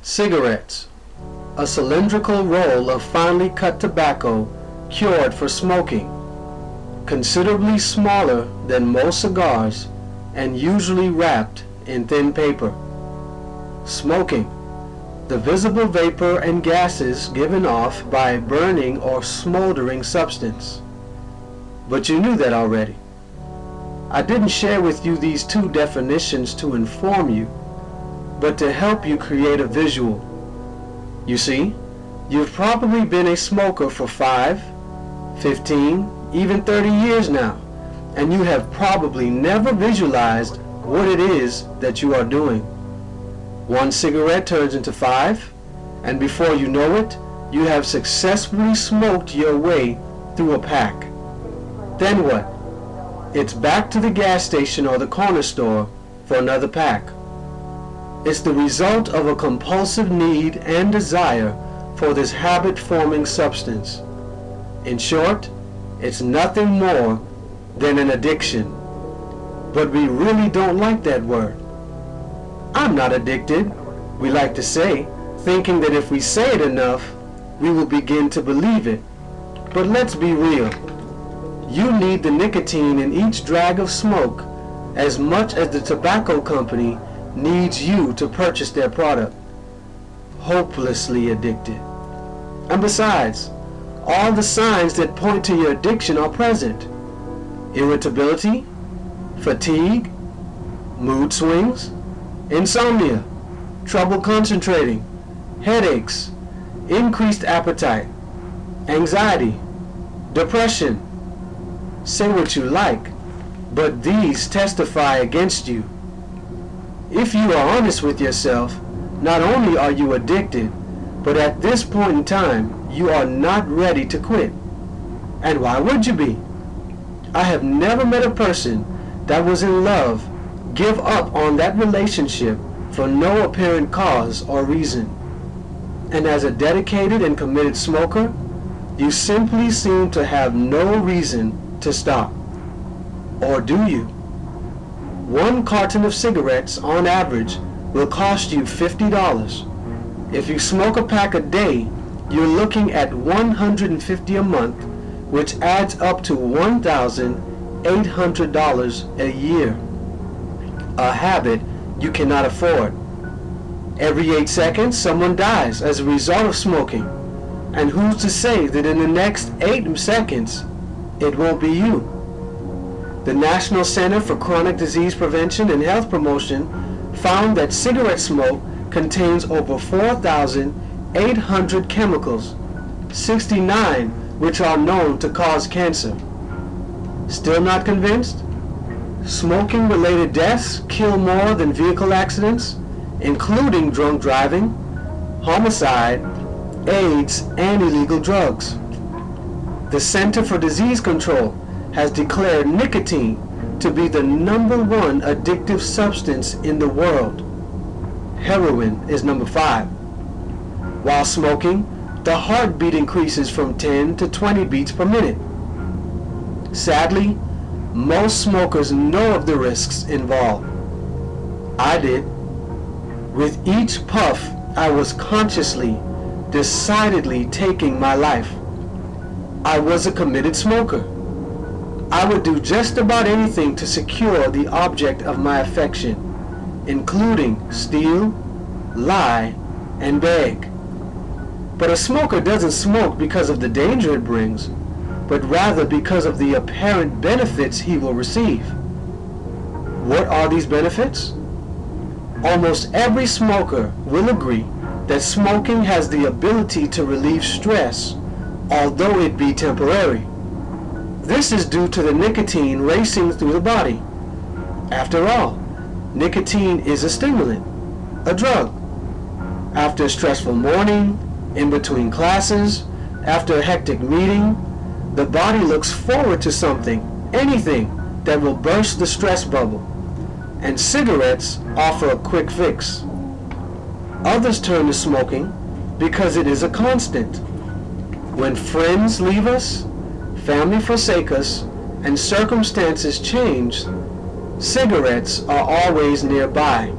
Cigarettes, a cylindrical roll of finely cut tobacco cured for smoking, considerably smaller than most cigars and usually wrapped in thin paper. Smoking, the visible vapor and gases given off by a burning or smoldering substance. But you knew that already. I didn't share with you these two definitions to inform you, but to help you create a visual. You see, you've probably been a smoker for 5, 15, even 30 years now, and you have probably never visualized what it is that you are doing. One cigarette turns into 5, and before you know it, you have successfully smoked your way through a pack. Then what? It's back to the gas station or the corner store for another pack. It's the result of a compulsive need and desire for this habit-forming substance. In short, it's nothing more than an addiction. But we really don't like that word. I'm not addicted, we like to say, thinking that if we say it enough, we will begin to believe it. But let's be real. You need the nicotine in each drag of smoke as much as the tobacco company needs you to purchase their product. Hopelessly addicted. And besides, all the signs that point to your addiction are present. Irritability, fatigue, mood swings, insomnia, trouble concentrating, headaches, increased appetite, anxiety, depression. Say what you like, but these testify against you. If you are honest with yourself, not only are you addicted, but at this point in time, you are not ready to quit. And why would you be? I have never met a person that was in love give up on that relationship for no apparent cause or reason. And as a dedicated and committed smoker, you simply seem to have no reason to stop. Or do you? One carton of cigarettes on average will cost you $50. If you smoke a pack a day, you're looking at $150 a month, which adds up to $1,800 a year. A habit you cannot afford. Every 8 seconds, someone dies as a result of smoking. And who's to say that in the next 8 seconds, it won't be you? The National Center for Chronic Disease Prevention and Health Promotion found that cigarette smoke contains over 4,800 chemicals, 69 which are known to cause cancer. Still not convinced? Smoking-related deaths kill more than vehicle accidents, including drunk driving, homicide, AIDS, and illegal drugs. The Center for Disease Control has declared nicotine to be the #1 addictive substance in the world. Heroin is number 5. While smoking, the heartbeat increases from 10 to 20 beats per minute. Sadly, most smokers know of the risks involved. I did. With each puff, I was consciously, decidedly taking my life. I was a committed smoker. I would do just about anything to secure the object of my affection, including steal, lie, and beg. But a smoker doesn't smoke because of the danger it brings, but rather because of the apparent benefits he will receive. What are these benefits? Almost every smoker will agree that smoking has the ability to relieve stress, although it be temporary. This is due to the nicotine racing through the body. After all, nicotine is a stimulant, a drug. After a stressful morning, in between classes, after a hectic meeting, the body looks forward to something, anything that will burst the stress bubble. And cigarettes offer a quick fix. Others turn to smoking because it is a constant. When friends leave us, family forsake us, and circumstances change, cigarettes are always nearby.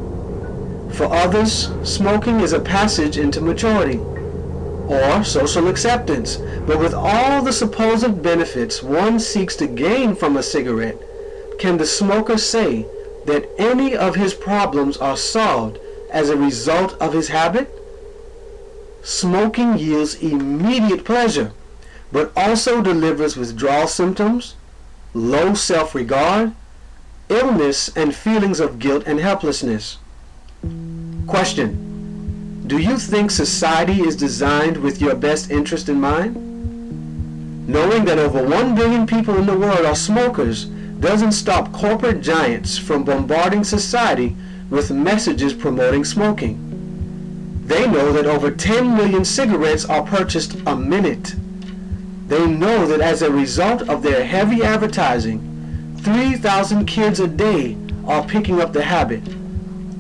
For others, smoking is a passage into maturity or social acceptance. But with all the supposed benefits one seeks to gain from a cigarette, can the smoker say that any of his problems are solved as a result of his habit? Smoking yields immediate pleasure, but also delivers withdrawal symptoms, low self-regard, illness, and feelings of guilt and helplessness. Question: do you think society is designed with your best interest in mind? Knowing that over 1 billion people in the world are smokers doesn't stop corporate giants from bombarding society with messages promoting smoking. They know that over 10 million cigarettes are purchased a minute. They know that as a result of their heavy advertising, 3,000 kids a day are picking up the habit.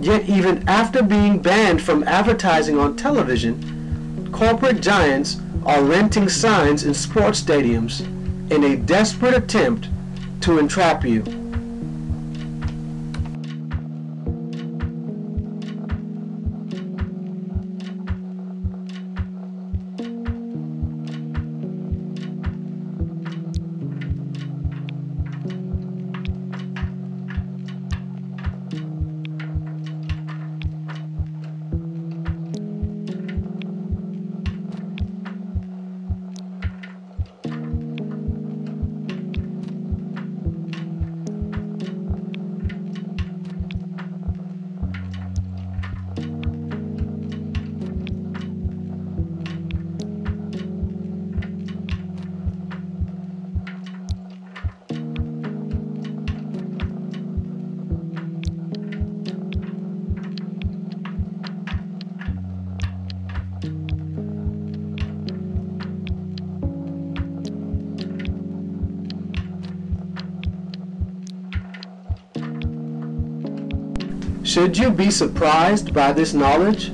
Yet even after being banned from advertising on television, corporate giants are renting signs in sports stadiums in a desperate attempt to entrap you. Should you be surprised by this knowledge?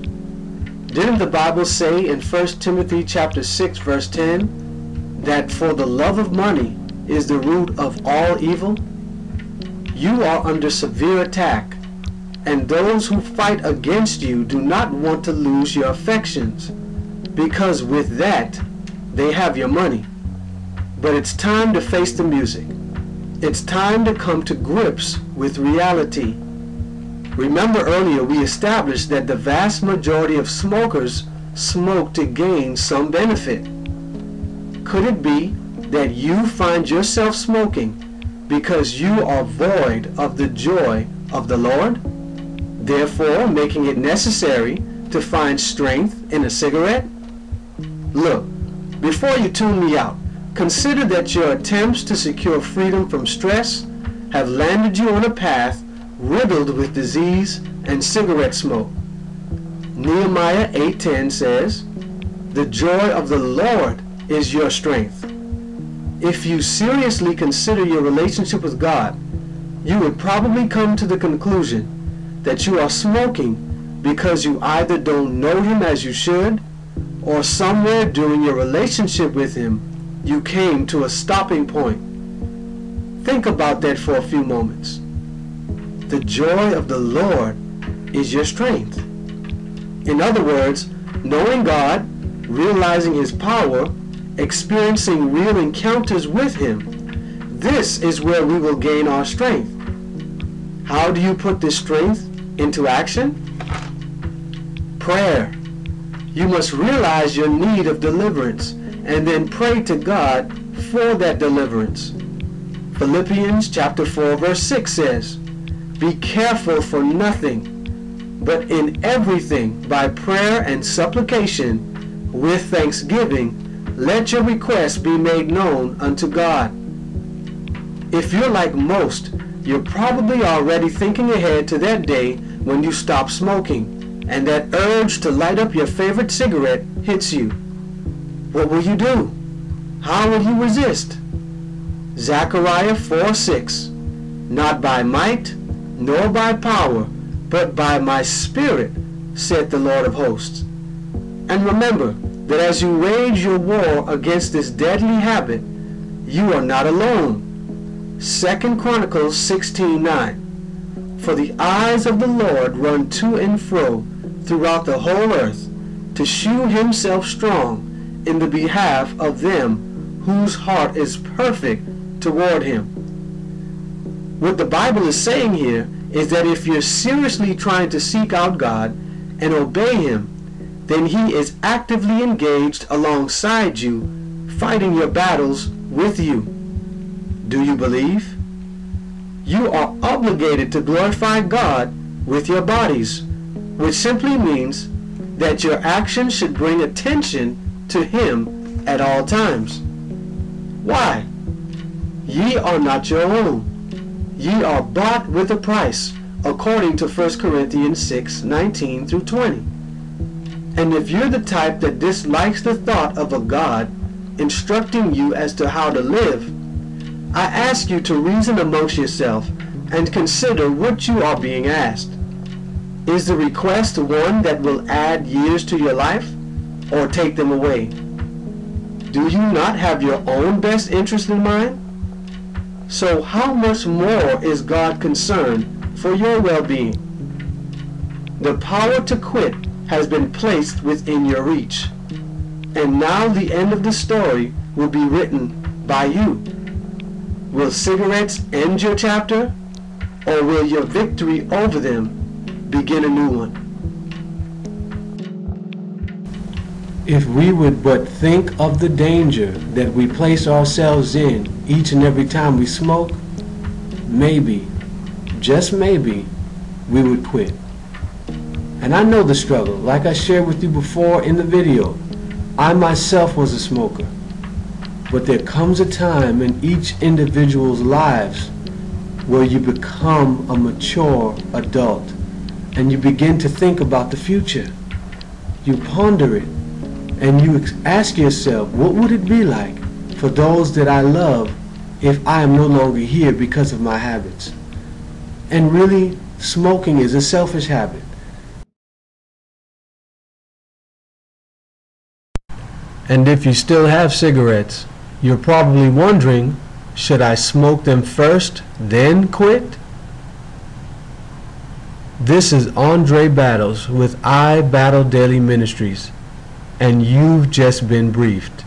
Didn't the Bible say in 1 Timothy chapter 6 verse 10 that for the love of money is the root of all evil? You are under severe attack, and those who fight against you do not want to lose your affections, because with that they have your money. But it's time to face the music. It's time to come to grips with reality. Remember earlier we established that the vast majority of smokers smoke to gain some benefit. Could it be that you find yourself smoking because you are void of the joy of the Lord, therefore making it necessary to find strength in a cigarette? Look, before you tune me out, consider that your attempts to secure freedom from stress have landed you on a path riddled with disease and cigarette smoke. Nehemiah 8:10 says, "The joy of the Lord is your strength." If you seriously consider your relationship with God, you would probably come to the conclusion that you are smoking because you either don't know Him as you should, or somewhere during your relationship with Him, you came to a stopping point. Think about that for a few moments. The joy of the Lord is your strength. In other words, knowing God, realizing His power, experiencing real encounters with Him, this is where we will gain our strength. How do you put this strength into action? Prayer. You must realize your need of deliverance and then pray to God for that deliverance. Philippians chapter 4 verse 6 says, "Be careful for nothing, but in everything by prayer and supplication with thanksgiving, let your requests be made known unto God." If you're like most, you're probably already thinking ahead to that day when you stop smoking and that urge to light up your favorite cigarette hits you. What will you do? How will you resist? Zechariah 4:6, "Not by might, nor by power, but by my Spirit, said the Lord of hosts." And remember that as you wage your war against this deadly habit, you are not alone. 2 Chronicles 16:9, For the eyes of the Lord run to and fro throughout the whole earth, to shew himself strong in the behalf of them whose heart is perfect toward him. What the Bible is saying here is that if you're seriously trying to seek out God and obey him, then he is actively engaged alongside you, fighting your battles with you. Do you believe? You are obligated to glorify God with your bodies, which simply means that your actions should bring attention to him at all times. Why? Ye are not your own. Ye are bought with a price, according to 1 Corinthians 6:19 through 20. And if you're the type that dislikes the thought of a God instructing you as to how to live, I ask you to reason amongst yourself and consider what you are being asked. Is the request one that will add years to your life or take them away? Do you not have your own best interest in mind? So how much more is God concerned for your well-being? The power to quit has been placed within your reach. And now the end of the story will be written by you. Will cigarettes end your chapter, or will your victory over them begin a new one? If we would but think of the danger that we place ourselves in each and every time we smoke, maybe, just maybe, we would quit. And I know the struggle. Like I shared with you before in the video, I myself was a smoker. But there comes a time in each individual's lives where you become a mature adult and you begin to think about the future. You ponder it and you ask yourself, what would it be like for those that I love if I am no longer here because of my habits? And really, smoking is a selfish habit. And if you still have cigarettes, you're probably wondering, should I smoke them first, then quit? This is Andre Battles with I Battle Daily Ministries, and you've just been briefed.